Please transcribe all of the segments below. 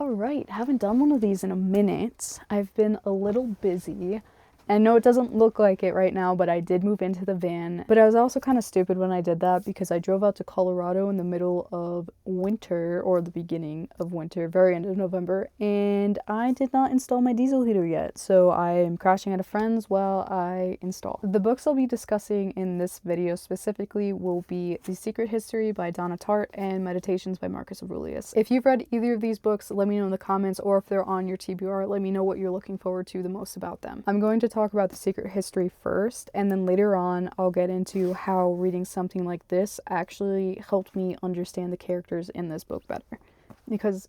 Alright, haven't done one of these in a minute. I've been a little busy. And no, it doesn't look like it right now, but I did move into the van. But I was also kind of stupid when I did that because I drove out to Colorado in the middle of winter, or the beginning of winter, very end of November, and I did not install my diesel heater yet. So I am crashing at a friend's while I install. The books I'll be discussing in this video specifically will be The Secret History by Donna Tartt and Meditations by Marcus Aurelius. If you've read either of these books, let me know in the comments, or if they're on your TBR, let me know what you're looking forward to the most about them. I'm going to talk about The Secret History first, and then later on I'll get into how reading something like this actually helped me understand the characters in this book better. Because,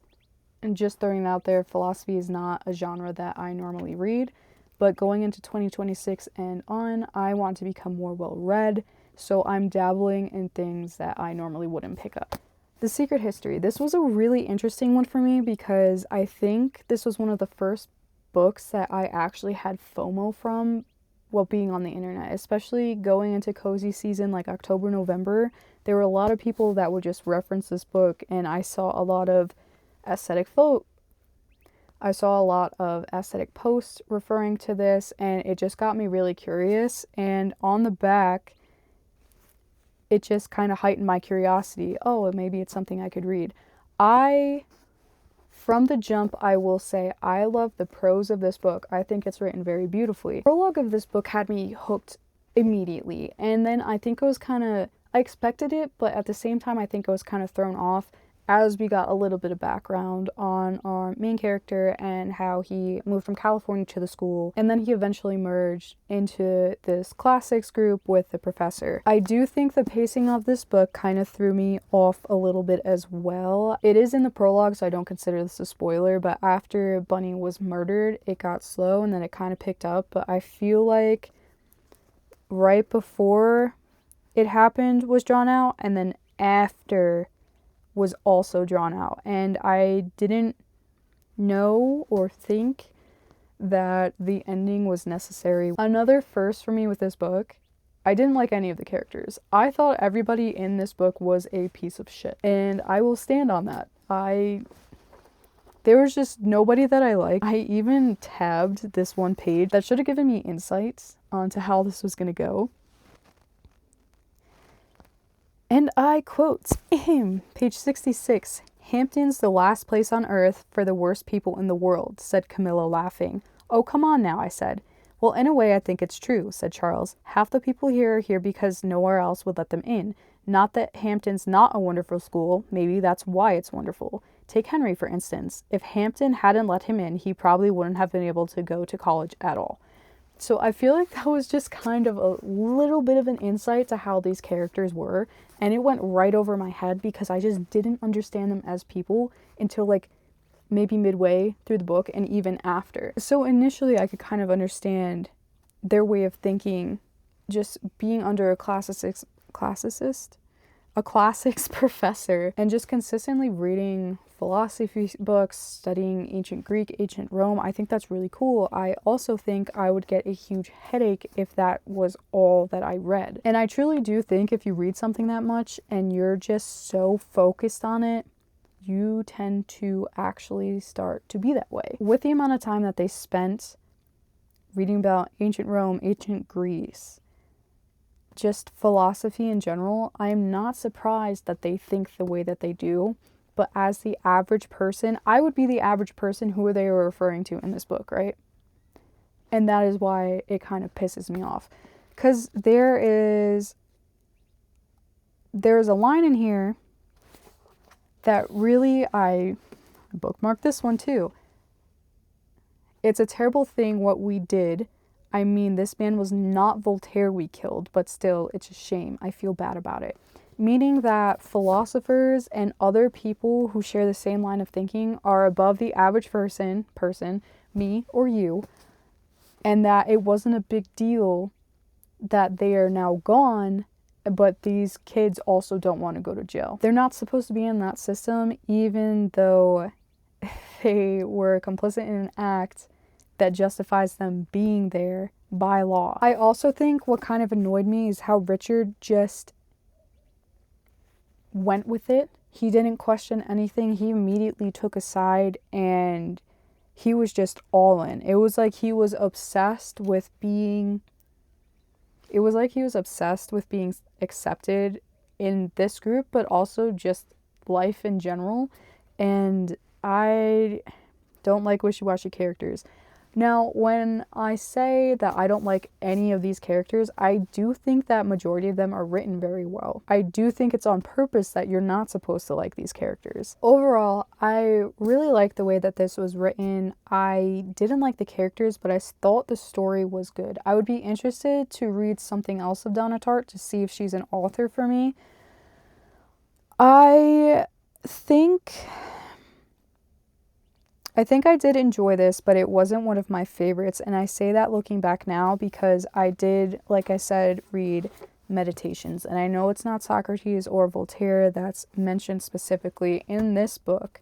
and just throwing it out there, philosophy is not a genre that I normally read, but going into 2026 and on, I want to become more well-read, so I'm dabbling in things that I normally wouldn't pick up. The Secret History. This was a really interesting one for me because I think this was one of the first books that I actually had FOMO from while being on the internet, especially going into cozy season like October, November. There were a lot of people that would just reference this book, and I saw a lot of aesthetic posts referring to this, and it just got me really curious. And on the back, it just kind of heightened my curiosity. Oh, maybe it's something I could read. From the jump, I will say I love the prose of this book. I think it's written very beautifully. The prologue of this book had me hooked immediately, and then I think it was I expected it, but at the same time I think I was kind of thrown off as we got a little bit of background on our main character and how he moved from California to the school, and then he eventually merged into this classics group with the professor. I do think the pacing of this book kind of threw me off a little bit as well. It is in the prologue, so I don't consider this a spoiler, but after Bunny was murdered, it got slow and then it kind of picked up, but I feel like right before it happened was drawn out, and then after was also drawn out, and I didn't know or think that the ending was necessary. Another first for me with this book, I didn't like any of the characters. I thought everybody in this book was a piece of shit, and I will stand on that. There was just nobody that I liked. I even tabbed this one page that should have given me insights onto how this was gonna go. And I quote, page 66, "Hampton's the last place on earth for the worst people in the world," said Camilla, laughing. "Oh, come on now," I said. "Well, in a way, I think it's true," said Charles. "Half the people here are here because nowhere else would let them in. Not that Hampton's not a wonderful school. Maybe that's why it's wonderful. Take Henry, for instance. If Hampton hadn't let him in, he probably wouldn't have been able to go to college at all." So I feel like that was just kind of a little bit of an insight to how these characters were, and it went right over my head because I just didn't understand them as people until like maybe midway through the book and even after. So initially I could kind of understand their way of thinking, just being under a classics professor, and just consistently reading philosophy books, studying ancient Greek, ancient Rome. I think that's really cool. I also think I would get a huge headache if that was all that I read. And I truly do think if you read something that much and you're just so focused on it, you tend to actually start to be that way. With the amount of time that they spent reading about ancient Rome, ancient Greece, just philosophy in general, I am not surprised that they think the way that they do. But as the average person, I would be the average person who they were referring to in this book, right? And that is why it kind of pisses me off. Because there's a line in here that really, I bookmarked this one too. "It's a terrible thing what we did. I mean, this man was not Voltaire we killed, but still, it's a shame. I feel bad about it." Meaning that philosophers and other people who share the same line of thinking are above the average person, me or you, and that it wasn't a big deal that they are now gone, but these kids also don't want to go to jail. They're not supposed to be in that system, even though they were complicit in an act that justifies them being there by law. I also think what kind of annoyed me is how Richard just went with it He didn't question anything. He immediately took a side and he was just all in. It was like he was obsessed with being accepted in this group, but also just life in general. And I don't like wishy-washy characters. Now, when I say that I don't like any of these characters, I do think that majority of them are written very well. I do think it's on purpose that you're not supposed to like these characters. Overall, I really like the way that this was written. I didn't like the characters, but I thought the story was good. I would be interested to read something else of Donna Tartt to see if she's an author for me. I think I did enjoy this, but it wasn't one of my favorites. And I say that looking back now because I did, like I said, read Meditations. And I know it's not Socrates or Voltaire that's mentioned specifically in this book,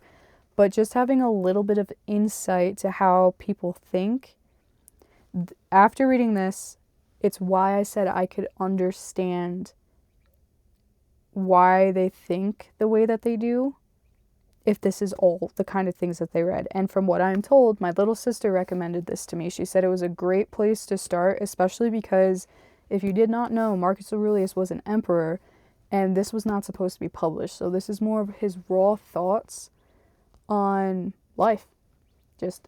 but just having a little bit of insight to how people think. After reading this, it's why I said I could understand why they think the way that they do, if this is all the kind of things that they read. And from what I'm told, my little sister recommended this to me. She said it was a great place to start, especially because if you did not know, Marcus Aurelius was an emperor, and this was not supposed to be published. So this is more of his raw thoughts on life. Just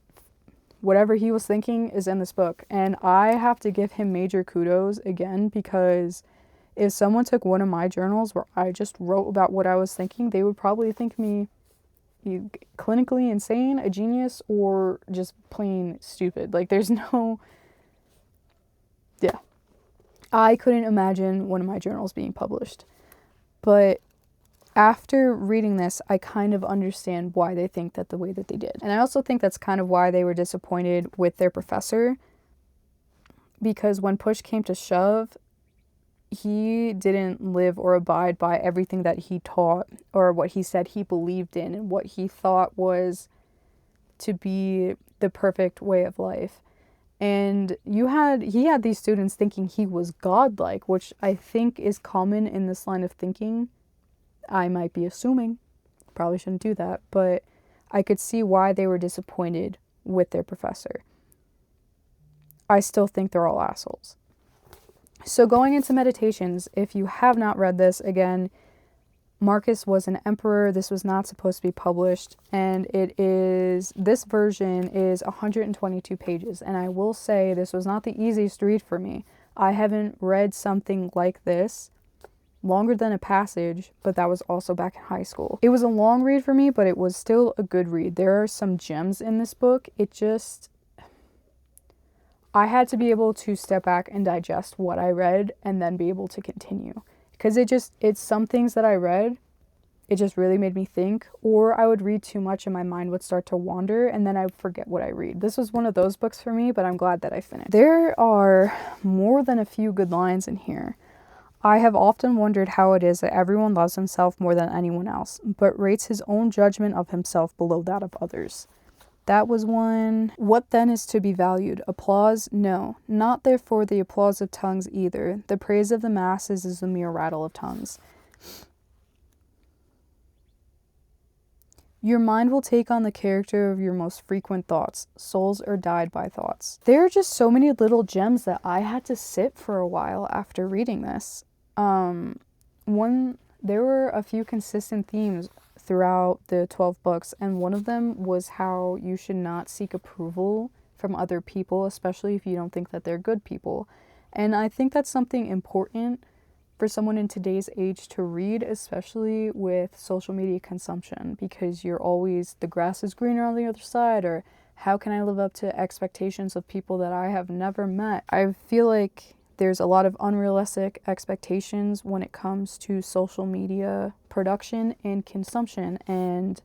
whatever he was thinking is in this book. And I have to give him major kudos again, because if someone took one of my journals where I just wrote about what I was thinking, they would probably think me clinically insane, a genius, or just plain stupid. Like, there's no... Yeah. I couldn't imagine one of my journals being published. But after reading this, I kind of understand why they think that the way that they did. And I also think that's kind of why they were disappointed with their professor, because when push came to shove, he didn't live or abide by everything that he taught or what he said he believed in and what he thought was to be the perfect way of life. And he had these students thinking he was godlike, which I think is common in this line of thinking. I might be assuming, probably shouldn't do that, but I could see why they were disappointed with their professor. I still think they're all assholes. So going into Meditations, if you have not read this, again, Marcus was an emperor. This was not supposed to be published, and this version is 122 pages. And I will say this was not the easiest read for me. I haven't read something like this longer than a passage, but that was also back in high school. It was a long read for me, but it was still a good read. There are some gems in this book. I had to be able to step back and digest what I read and then be able to continue. Because it's some things that I read, it just really made me think, or I would read too much and my mind would start to wander and then I would forget what I read. This was one of those books for me, but I'm glad that I finished. There are more than a few good lines in here. I have often wondered how it is that everyone loves himself more than anyone else, but rates his own judgment of himself below that of others. That was one. What then is to be valued? Applause? No. Not therefore the applause of tongues either. The praise of the masses is the mere rattle of tongues. Your mind will take on the character of your most frequent thoughts. Souls are dyed by thoughts. There are just so many little gems that I had to sit for a while after reading this. There were a few consistent themes throughout the 12 books, and one of them was how you should not seek approval from other people, especially if you don't think that they're good people. And I think that's something important for someone in today's age to read, especially with social media consumption, because you're always, the grass is greener on the other side, or how can I live up to expectations of people that I have never met? I feel like there's a lot of unrealistic expectations when it comes to social media production and consumption, and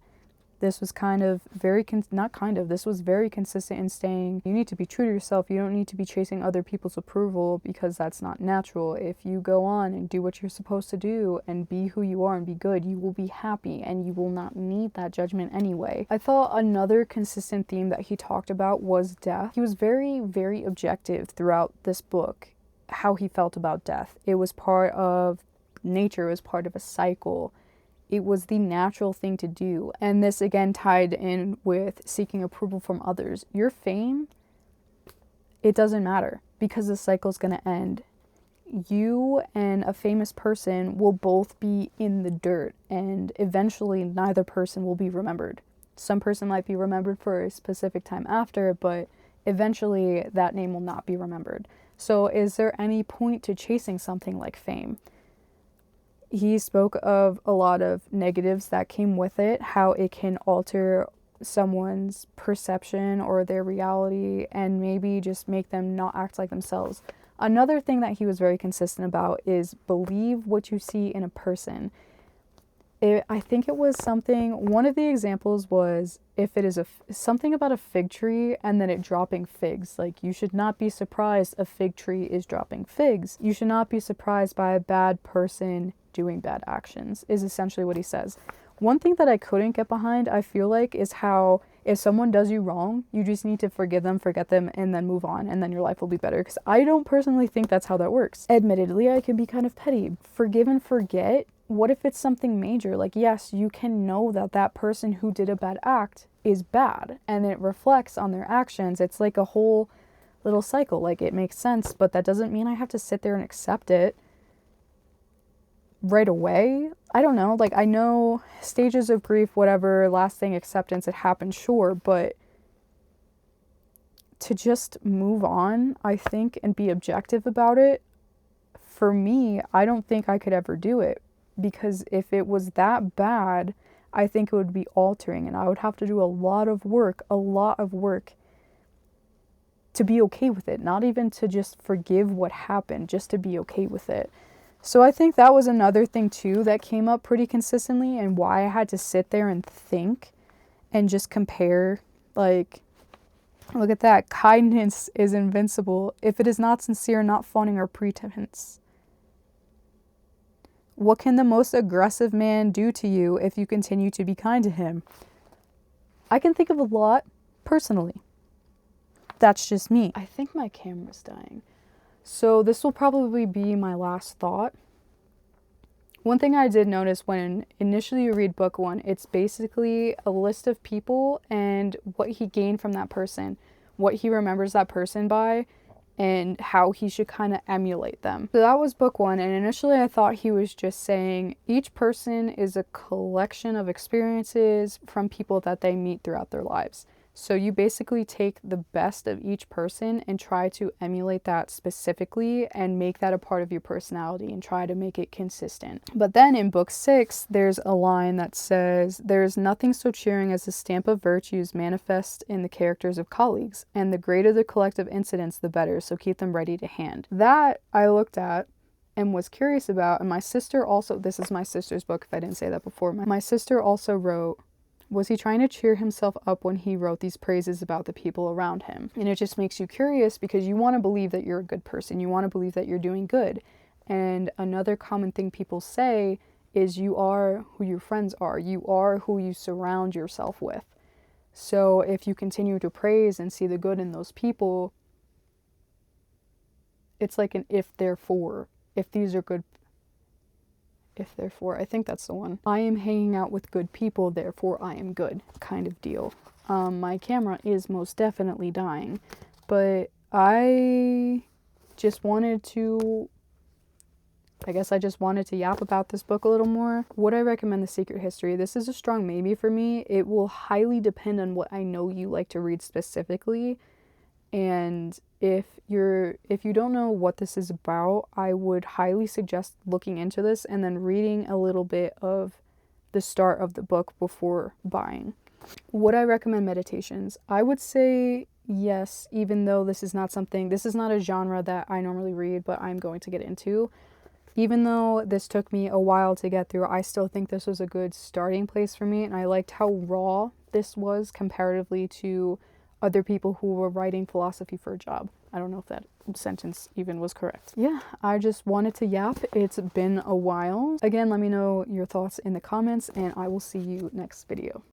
this was this was very consistent in saying you need to be true to yourself. You don't need to be chasing other people's approval because that's not natural. If you go on and do what you're supposed to do and be who you are and be good, you will be happy and you will not need that judgment anyway. I thought another consistent theme that he talked about was death. He was very, very objective throughout this book, how he felt about death. It was part of nature, it was part of a cycle. it was the natural thing to do. And this again tied in with seeking approval from others. Your fame, it doesn't matter because the cycle's going to end. You and a famous person will both be in the dirt, and eventually neither person will be remembered. Some person might be remembered for a specific time after, but eventually that name will not be remembered. So is there any point to chasing something like fame? He spoke of a lot of negatives that came with it, how it can alter someone's perception or their reality and maybe just make them not act like themselves. Another thing that he was very consistent about is believe what you see in a person. I think it was something, one of the examples was if it is something about a fig tree and then it dropping figs. Like, you should not be surprised a fig tree is dropping figs. You should not be surprised by a bad person doing bad actions, is essentially what he says. One thing that I couldn't get behind, I feel like, is how if someone does you wrong, you just need to forgive them, forget them, and then move on, and then your life will be better. Because I don't personally think that's how that works. Admittedly, I can be kind of petty. Forgive and forget. What if it's something major? Like, yes, you can know that that person who did a bad act is bad, and it reflects on their actions. It's like a whole little cycle. Like, it makes sense, but that doesn't mean I have to sit there and accept it right away. I don't know, like, I know stages of grief, whatever, lasting acceptance, it happens, sure, but to just move on, I think, and be objective about it, for me, I don't think I could ever do it, because if it was that bad, I think it would be altering, and I would have to do a lot of work to be okay with it, not even to just forgive what happened, just to be okay with it. So I think that was another thing too that came up pretty consistently, and why I had to sit there and think and just compare. Like, look at that. Kindness is invincible if it is not sincere, not fawning or pretense. What can the most aggressive man do to you if you continue to be kind to him? I can think of a lot personally. That's just me. I think my camera's dying. So this will probably be my last thought. One thing I did notice when initially you read book one, it's basically a list of people and what he gained from that person, what he remembers that person by, and how he should kind of emulate them. So that was book one, and initially I thought he was just saying each person is a collection of experiences from people that they meet throughout their lives. So you basically take the best of each person and try to emulate that specifically and make that a part of your personality and try to make it consistent. But then in book 6, there's a line that says, "There's nothing so cheering as the stamp of virtues manifest in the characters of colleagues, and the greater the collective incidents, the better, so keep them ready to hand." That I looked at and was curious about, and my sister also, this is my sister's book if I didn't say that before, my sister also wrote, was he trying to cheer himself up when he wrote these praises about the people around him? And it just makes you curious because you want to believe that you're a good person. You want to believe that you're doing good. And another common thing people say is you are who your friends are. You are who you surround yourself with. So if you continue to praise and see the good in those people, it's like an if therefore. If these are good, if therefore, I think that's the one. I am hanging out with good people, therefore I am good kind of deal. My camera is most definitely dying, but I just wanted to, I just wanted to yap about this book a little more. Would I recommend The Secret History? This is a strong maybe for me. It will highly depend on what I know you like to read specifically. And if you don't know what this is about, I would highly suggest looking into this and then reading a little bit of the start of the book before buying. Would I recommend Meditations? I would say yes, even though this is not a genre that I normally read, but I'm going to get into. Even though this took me a while to get through, I still think this was a good starting place for me, and I liked how raw this was comparatively to other people who were writing philosophy for a job. I don't know if that sentence even was correct. Yeah, I just wanted to yap. It's been a while. Again, let me know your thoughts in the comments, and I will see you next video.